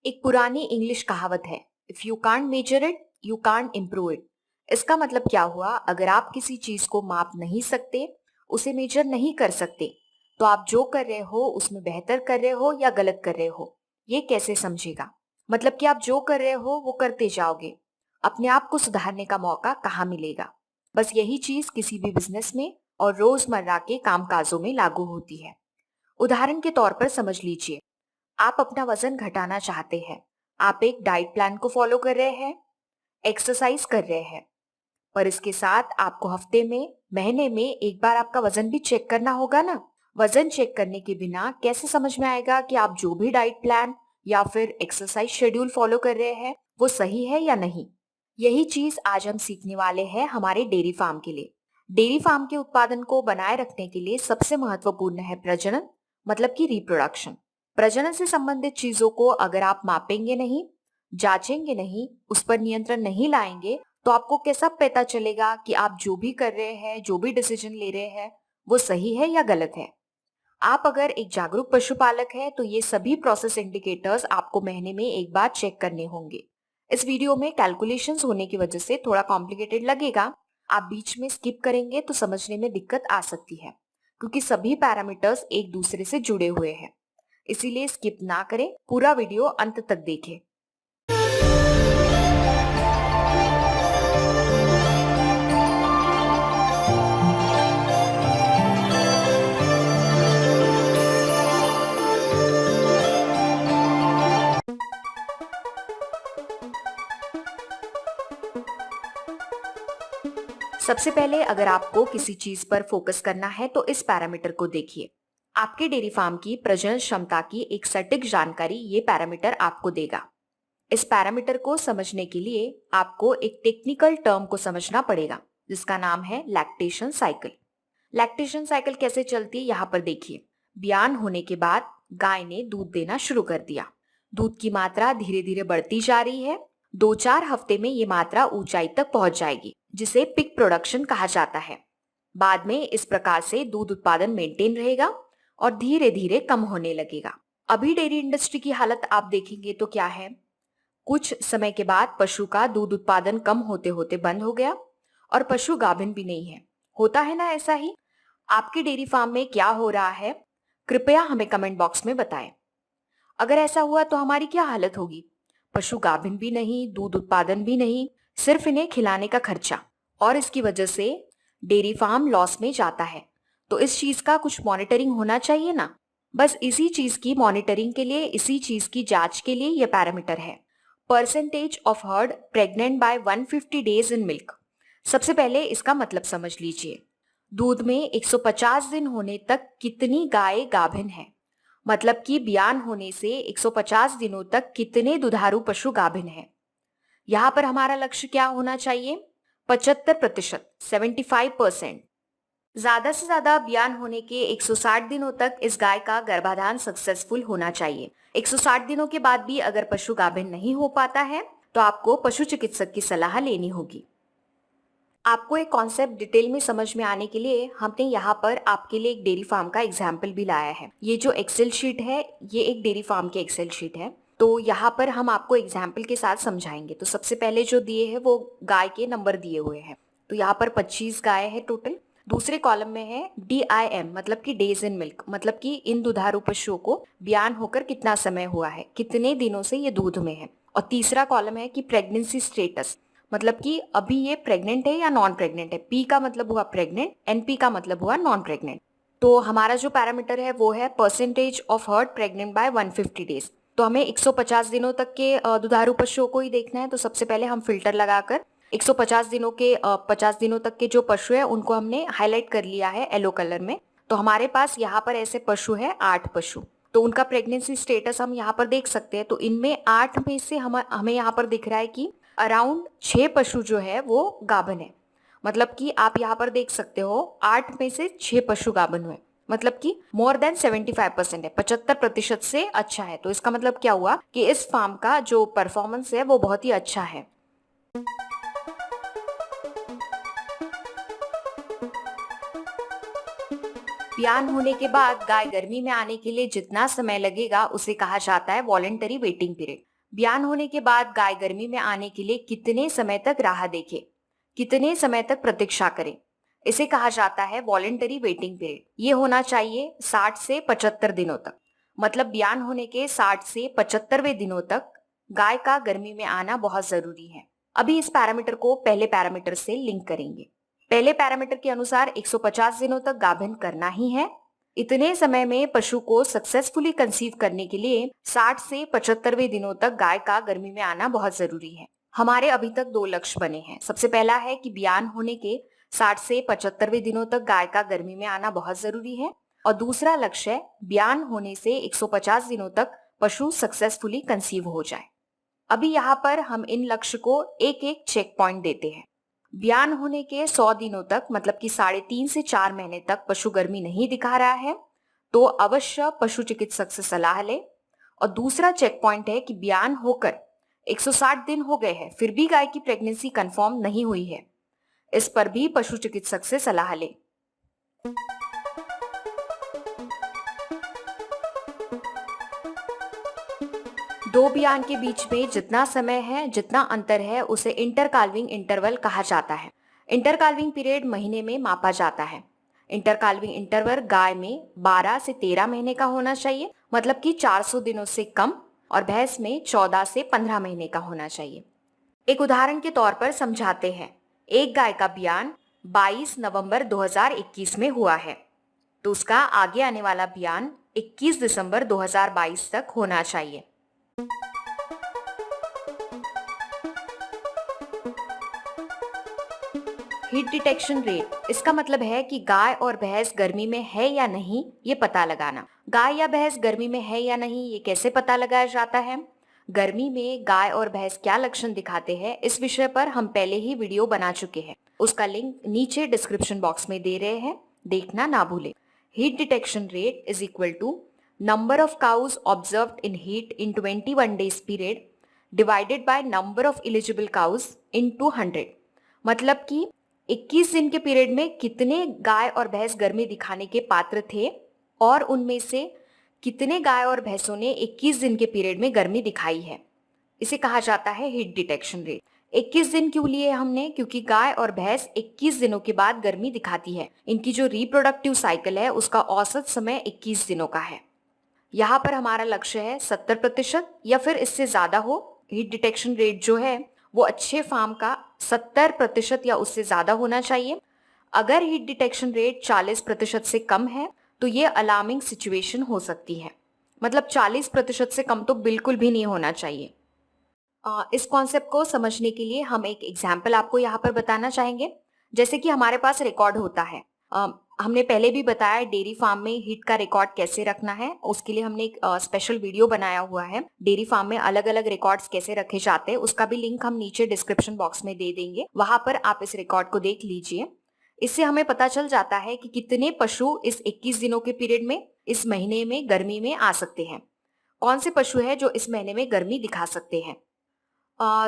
एक पुरानी इंग्लिश कहावत है, if you can't measure it you can't improve it. इसका मतलब क्या हुआ? अगर आप किसी चीज को माप नहीं सकते, उसे मेजर नहीं कर सकते, तो आप जो कर रहे हो उसमें बेहतर कर रहे हो या गलत कर रहे हो, ये कैसे समझेगा? मतलब कि आप जो कर रहे हो वो करते जाओगे, अपने आप को सुधारने का मौका कहाँ मिलेगा? बस यही चीज किसी भी बिजनेस में और रोजमर्रा के कामकाजों में लागू होती है। उदाहरण के तौर पर समझ लीजिए, आप अपना वजन घटाना चाहते हैं। आप एक डाइट प्लान को फॉलो कर रहे हैं, एक्सरसाइज कर रहे हैं, पर इसके साथ आपको हफ्ते में, महीने में एक बार आपका वजन भी चेक करना होगा ना। वजन चेक करने के बिना कैसे समझ में आएगा कि आप जो भी डाइट प्लान या फिर एक्सरसाइज शेड्यूल फॉलो कर रहे हैं वो सही है या नहीं? यही चीज आज हम सीखने वाले हैं हमारे डेयरी फार्म के लिए। डेयरी फार्म के उत्पादन को बनाए रखने के लिए सबसे महत्वपूर्ण है प्रजनन, मतलब कि रिप्रोडक्शन। प्रजनन से संबंधित चीजों को अगर आप मापेंगे नहीं, जांचेंगे नहीं, उस पर नियंत्रण नहीं लाएंगे, तो आपको कैसा पता चलेगा कि आप जो भी कर रहे हैं, जो भी डिसीजन ले रहे हैं, वो सही है या गलत है? आप अगर एक जागरूक पशुपालक है तो ये सभी प्रोसेस इंडिकेटर्स आपको महीने में एक बार चेक करने होंगे। इस वीडियो में कैलकुलेशंस होने की वजह से थोड़ा कॉम्प्लिकेटेड लगेगा। आप बीच में स्किप करेंगे तो समझने में दिक्कत आ सकती है, क्योंकि सभी पैरामीटर्स एक दूसरे से जुड़े हुए हैं। इसीलिए स्किप ना करें, पूरा वीडियो अंत तक देखें। सबसे पहले अगर आपको किसी चीज पर फोकस करना है तो इस पैरामीटर को देखिए। आपके डेयरी फार्म की प्रजनन क्षमता की एक सटीक जानकारी ये पैरामीटर आपको देगा। इस पैरामीटर को समझने के लिए आपको एक टेक्निकल टर्म को समझना पड़ेगा, जिसका नाम है लैक्टेशन साइकिल। लैक्टेशन साइकिल कैसे चलती है यहाँ पर देखिए। ब्यान होने के बाद गाय ने दूध देना शुरू कर दिया। दूध की मात्रा धीरे धीरे बढ़ती जा रही है। 2-4 हफ्ते में ये मात्रा ऊंचाई तक पहुंच जाएगी, जिसे पिक प्रोडक्शन कहा जाता है। बाद में इस प्रकार से दूध उत्पादन मेंटेन रहेगा और धीरे धीरे कम होने लगेगा। अभी डेयरी इंडस्ट्री की हालत आप देखेंगे तो क्या है? कुछ समय के बाद पशु का दूध उत्पादन कम होते होते बंद हो गया और पशु गाभिन भी नहीं है। होता है ना ऐसा ही? आपकी डेयरी फार्म में क्या हो रहा है? कृपया हमें कमेंट बॉक्स में बताएं। अगर ऐसा हुआ तो हमारी क्या हालत होगी? पशु गाभिन भी नहीं, दूध उत्पादन भी नहीं, सिर्फ इन्हें खिलाने का खर्चा, और इसकी वजह से डेयरी फार्म लॉस में जाता है। तो इस चीज का कुछ मॉनिटरिंग होना चाहिए ना। बस इसी चीज की मॉनिटरिंग के लिए, इसी चीज की जांच के लिए यह पैरामीटर है। Percentage of herd pregnant by 150 days in milk. सबसे पहले इसका मतलब समझ लीजिए। दूध में 150 दिन होने तक कितनी गाय गाभिन है, मतलब कि ब्यान होने से 150 दिनों तक कितने दुधारू पशु गाभिन हैं। यहाँ पर हमारा लक्ष्य क्या होना चाहिए? 75%, 75%। ज्यादा से ज्यादा ब्यान होने के 160 दिनों तक इस गाय का गर्भाधान सक्सेसफुल होना चाहिए। 160 दिनों के बाद भी अगर पशु गाभिन नहीं हो पाता है तो आपको पशु चिकित्सक की सलाह लेनी होगी। आपको एक कॉन्सेप्ट डिटेल में समझ में आने के लिए हमने यहाँ पर आपके लिए एक डेयरी फार्म का एग्जाम्पल भी लाया है। ये जो एक्सेल शीट है, ये एक डेयरी फार्म की एक्सेल शीट है। तो यहाँ पर हम आपको एग्जाम्पल के साथ समझाएंगे। तो सबसे पहले जो दिए है वो गाय के नंबर दिए हुए हैं। तो यहाँ पर 25 गाय है टोटल। दूसरे कॉलम में है DIM, मतलब कि डेज इन मिल्क, मतलब कि इन दुधारू पशुओं को ब्यान होकर कितना समय हुआ है, कितने दिनों से ये दूध में है। और तीसरा कॉलम है कि प्रेगनेंसी स्टेटस, मतलब कि अभी ये प्रेग्नेंट है या नॉन प्रेग्नेंट है। P का मतलब हुआ प्रेग्नेंट, NP का मतलब हुआ नॉन प्रेग्नेंट। तो हमारा जो पैरामीटर है वो है percentage of herd pregnant by 150 days. तो हमें 150 दिनों तक के दुधारू पशुओं को ही देखना है। तो सबसे पहले हम फिल्टर लगाकर 150 दिनों के 50 दिनों तक के जो पशु है उनको हमने हाईलाइट कर लिया है येलो कलर में। तो हमारे पास यहाँ पर ऐसे पशु है 8 पशु। तो उनका प्रेगनेंसी स्टेटस हम यहाँ पर देख सकते हैं। तो इनमें 8 में से हमें यहाँ पर दिख रहा है कि अराउंड 6 पशु जो है वो गाभिन है। मतलब कि आप यहाँ पर देख सकते हो 8 में से 6 पशु गाभिन हुए, मतलब कि मोर देन 75% है, 75% से अच्छा है। तो इसका मतलब क्या हुआ कि इस फार्म का जो परफॉर्मेंस है वो बहुत ही अच्छा है। ब्यान होने के बाद गाय गर्मी में आने के लिए जितना समय लगेगा उसे कहा जाता है वॉलेंटरी वेटिंग पीरियड। ब्यान होने के बाद गाय गर्मी में आने के लिए कितने समय तक राह देखे, कितने समय तक प्रतीक्षा करे, इसे कहा जाता है वॉलेंटरी वेटिंग पीरियड। ये होना चाहिए 60 से 75 दिनों तक। मतलब ब्यान होने के 60 से 75वें दिनों तक गाय का गर्मी में आना बहुत जरूरी है। अभी इस पैरामीटर को पहले पैरामीटर से लिंक करेंगे। पहले पैरामीटर के अनुसार 150 दिनों तक गाभिन करना ही है। इतने समय में पशु को सक्सेसफुली कंसीव करने के लिए 60 से 75वें दिनों तक गाय का गर्मी में आना बहुत जरूरी है। हमारे अभी तक 2 लक्ष्य बने हैं। सबसे पहला है कि ब्यान होने के 60 से 75वें दिनों तक गाय का गर्मी में आना बहुत जरूरी है, और दूसरा लक्ष्य है ब्यान होने से 150 दिनों तक पशु सक्सेसफुली कंसीव हो जाए। अभी यहाँ पर हम इन लक्ष्य को एक एक चेक पॉइंट देते हैं। ब्यान होने के 100 दिनों तक, मतलब कि 3.5 से 4 महीने तक पशु गर्मी नहीं दिखा रहा है तो अवश्य पशु चिकित्सक से सलाह ले। और दूसरा चेक पॉइंट है कि ब्यान होकर 160 दिन हो गए हैं फिर भी गाय की प्रेगनेंसी कंफर्म नहीं हुई है, इस पर भी पशु चिकित्सक से सलाह ले। दो ब्यान के बीच में जितना समय है, जितना अंतर है, उसे इंटरकाल्विंग इंटरवल कहा जाता है। इंटरकाल्विंग पीरियड महीने में मापा जाता है। इंटरकाल्विंग इंटरवल गाय में 12 से 13 महीने का होना चाहिए, मतलब कि 400 दिनों से कम, और भैंस में 14 से 15 महीने का होना चाहिए। एक उदाहरण के तौर पर समझाते हैं। एक गाय का ब्यान 22 नवंबर 2021 में हुआ है तो उसका आगे आने वाला ब्यान 21 दिसंबर 2022 तक होना चाहिए। हीट डिटेक्शन रेट, इसका मतलब है कि गाय और भैंस गर्मी में है या नहीं ये पता लगाना। गाय या भैंस गर्मी में है या नहीं ये कैसे पता लगाया जाता है? गर्मी में गाय और भैंस क्या लक्षण दिखाते हैं, इस विषय पर हम पहले ही वीडियो बना चुके हैं। उसका लिंक नीचे डिस्क्रिप्शन बॉक्स में दे रहे हैं, देखना ना भूले। Heat detection rate is equal to number of cows observed in heat in 21 days period divided by number of eligible cows in 200। मतलब कि 21 दिन के पीरियड में कितने गाय और भैंस गर्मी दिखाने के पात्र थे और उनमें से कितने गाय और भैंसों ने 21 दिन के पीरियड में गर्मी दिखाई है, इसे कहा जाता है हीट डिटेक्शन रेट। 21 दिन क्यों लिए हमने? क्योंकि गाय और भैंस 21 दिनों के बाद गर्मी दिखाती है। इनकी जो रिप्रोडक्टिव साइकिल है उसका औसत समय 21 दिनों का है। यहाँ पर हमारा लक्ष्य है 70% या फिर इससे ज्यादा हो। हीट डिटेक्शन रेट जो है वो अच्छे फार्म का 70% या उससे ज्यादा होना चाहिए। अगर हीट डिटेक्शन रेट 40% से कम है तो ये अलार्मिंग सिचुएशन हो सकती है। मतलब 40% से कम तो बिल्कुल भी नहीं होना चाहिए। इस कॉन्सेप्ट को समझने के लिए हम एक एग्जाम्पल आपको यहाँ पर बताना चाहेंगे। जैसे कि हमारे पास रिकॉर्ड होता है, हमने पहले भी बताया डेयरी फार्म में हीट का रिकॉर्ड कैसे रखना है। उसके लिए हमने एक स्पेशल वीडियो बनाया हुआ है। डेयरी फार्म में अलग अलग रिकॉर्ड्स कैसे रखे जाते हैं, उसका भी लिंक हम नीचे डिस्क्रिप्शन बॉक्स में दे देंगे, वहां पर आप इस रिकॉर्ड को देख लीजिए। इससे हमें पता चल जाता है कि कितने पशु इस 21 दिनों के पीरियड में, इस महीने में गर्मी में आ सकते हैं। कौन से पशु है जो इस महीने में गर्मी दिखा सकते हैं।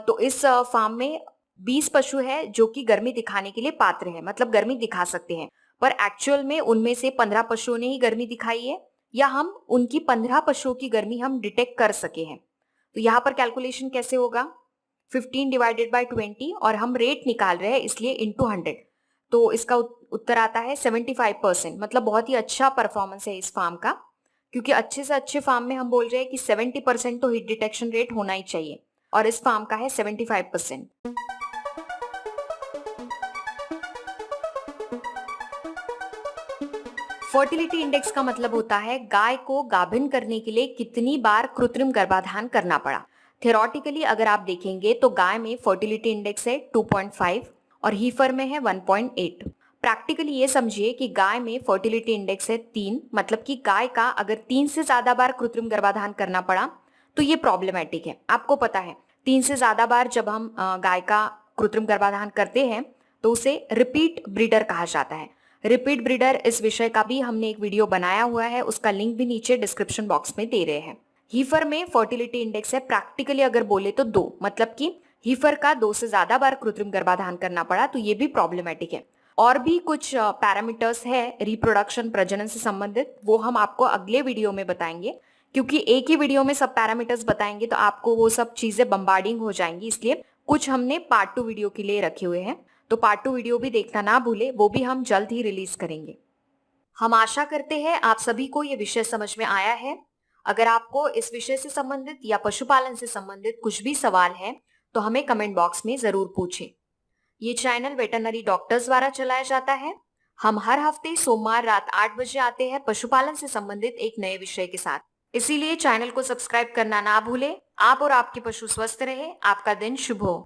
तो इस फार्म में 20 पशु है जो कि गर्मी दिखाने के लिए पात्र है, मतलब गर्मी दिखा सकते हैं। पर एक्चुअल में उनमें से 15 पशुओं ने ही गर्मी दिखाई है, या हम उनकी 15 पशुओं की गर्मी हम डिटेक्ट कर सके हैं। तो यहाँ पर कैलकुलेशन कैसे होगा? 15 डिवाइडेड बाय 20, और हम रेट निकाल रहे हैं इसलिए इंटू 100। तो इसका उत्तर आता है 75%। मतलब बहुत ही अच्छा परफॉर्मेंस है इस फार्म का, क्योंकि अच्छे से अच्छे फार्म में हम बोल रहे हैं कि 70% तो हीट डिटेक्शन रेट होना ही चाहिए, और इस फार्म का है 75%। फर्टिलिटी इंडेक्स का मतलब होता है गाय को गाभिन करने के लिए कितनी बार कृत्रिम गर्भाधान करना पड़ा। थियोरेटिकली अगर आप देखेंगे तो गाय में फर्टिलिटी इंडेक्स है 2.5 और हीफर में है 1.8। प्रैक्टिकली ये समझिए कि गाय में फर्टिलिटी इंडेक्स है 3, मतलब कि गाय का अगर 3 से ज्यादा बार कृत्रिम गर्भाधान करना पड़ा तो ये प्रॉब्लमेटिक है। आपको पता है 3 से ज्यादा बार जब हम गाय का कृत्रिम गर्भाधान करते हैं तो उसे रिपीट ब्रीडर कहा जाता है। रिपीट ब्रीडर, इस विषय का भी हमने एक वीडियो बनाया हुआ है, उसका लिंक भी नीचे डिस्क्रिप्शन बॉक्स में दे रहे हैं। हीफर में फर्टिलिटी इंडेक्स है प्रैक्टिकली अगर बोले तो 2, मतलब कि हीफर का 2 से ज्यादा बार कृत्रिम गर्भाधान करना पड़ा तो ये भी प्रॉब्लमेटिक है। और भी कुछ पैरामीटर्स है रिप्रोडक्शन प्रजनन से संबंधित, वो हम आपको अगले वीडियो में बताएंगे क्योंकि एक ही वीडियो में सब पैरामीटर्स बताएंगे तो आपको वो सब चीजें बम्बार्डिंग हो जाएंगी, इसलिए कुछ हमने पार्ट 2 वीडियो के लिए रखे हुए हैं। तो पार्ट 2 वीडियो भी देखना ना भूले, वो भी हम जल्द ही रिलीज करेंगे। हम आशा करते हैं आप सभी को ये विषय समझ में आया है। अगर आपको इस विषय से संबंधित या पशुपालन से संबंधित कुछ भी सवाल है तो हमें कमेंट बॉक्स में जरूर पूछें। ये चैनल वेटरनरी डॉक्टर्स द्वारा चलाया जाता है। हम हर हफ्ते सोमवार रात 8 बजे आते हैं पशुपालन से संबंधित एक नए विषय के साथ। इसीलिए चैनल को सब्सक्राइब करना ना भूलें। आप और आपके पशु स्वस्थ रहे। आपका दिन शुभ हो।